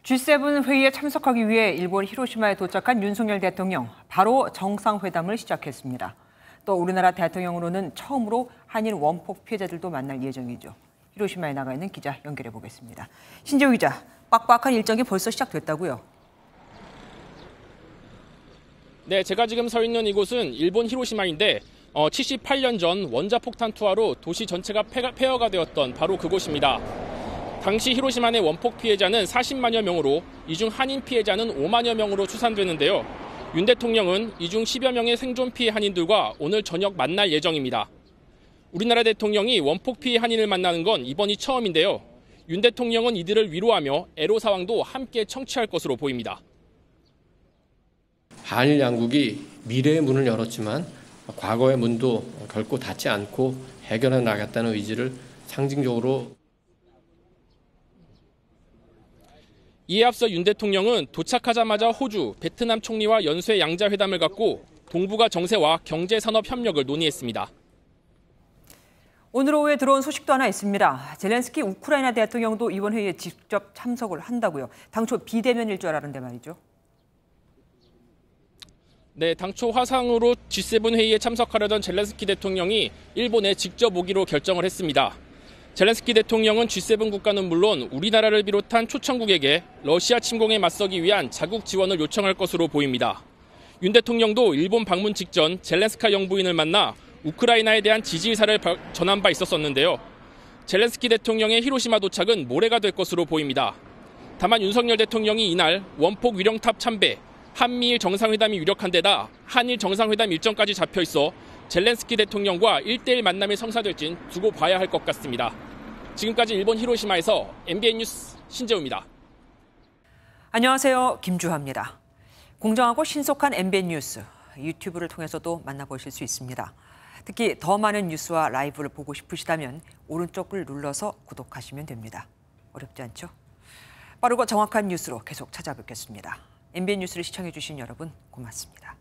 G7 회의에 참석하기 위해 일본 히로시마에 도착한 윤석열 대통령, 바로 정상회담을 시작했습니다. 또 우리나라 대통령으로는 처음으로 한일 원폭 피해자들도 만날 예정이죠. 히로시마에 나가 있는 기자 연결해 보겠습니다. 신재우 기자, 빡빡한 일정이 벌써 시작됐다고요? 네, 제가 지금 서 있는 이곳은 일본 히로시마인데 78년 전 원자폭탄 투하로 도시 전체가 폐허가 되었던 바로 그곳입니다. 당시 히로시마 내 원폭 피해자는 40만여 명으로 이 중 한인 피해자는 5만여 명으로 추산되는데요. 윤 대통령은 이 중 10여 명의 생존 피해 한인들과 오늘 저녁 만날 예정입니다. 우리나라 대통령이 원폭 피해 한인을 만나는 건 이번이 처음인데요. 윤 대통령은 이들을 위로하며 애로사항도 함께 청취할 것으로 보입니다. 한일 양국이 미래의 문을 열었지만 과거의 문도 결코 닫지 않고 해결해 나가겠다는 의지를 상징적으로. 이에 앞서 윤 대통령은 도착하자마자 호주, 베트남 총리와 연쇄 양자회담을 갖고 동북아 정세와 경제산업 협력을 논의했습니다. 오늘 오후에 들어온 소식도 하나 있습니다. 젤렌스키 우크라이나 대통령도 이번 회의에 직접 참석을 한다고요. 당초 비대면일 줄 알았는데 말이죠. 네, 당초 화상으로 G7 회의에 참석하려던 젤렌스키 대통령이 일본에 직접 오기로 결정을 했습니다. 젤렌스키 대통령은 G7 국가는 물론 우리나라를 비롯한 초청국에게 러시아 침공에 맞서기 위한 자국 지원을 요청할 것으로 보입니다. 윤 대통령도 일본 방문 직전 젤렌스카 영부인을 만나 우크라이나에 대한 지지 의사를 전한 바 있었었는데요. 젤렌스키 대통령의 히로시마 도착은 모레가 될 것으로 보입니다. 다만 윤석열 대통령이 이날 원폭 위령탑 참배, 한미일 정상회담이 유력한 데다 한일 정상회담 일정까지 잡혀 있어 젤렌스키 대통령과 1대1 만남이 성사될진 두고 봐야 할 것 같습니다. 지금까지 일본 히로시마에서 MBN 뉴스 신재우입니다. 안녕하세요. 김주하입니다. 공정하고 신속한 MBN 뉴스, 유튜브를 통해서도 만나보실 수 있습니다. 특히 더 많은 뉴스와 라이브를 보고 싶으시다면 오른쪽을 눌러서 구독하시면 됩니다. 어렵지 않죠? 빠르고 정확한 뉴스로 계속 찾아뵙겠습니다. MBN 뉴스를 시청해주신 여러분 고맙습니다.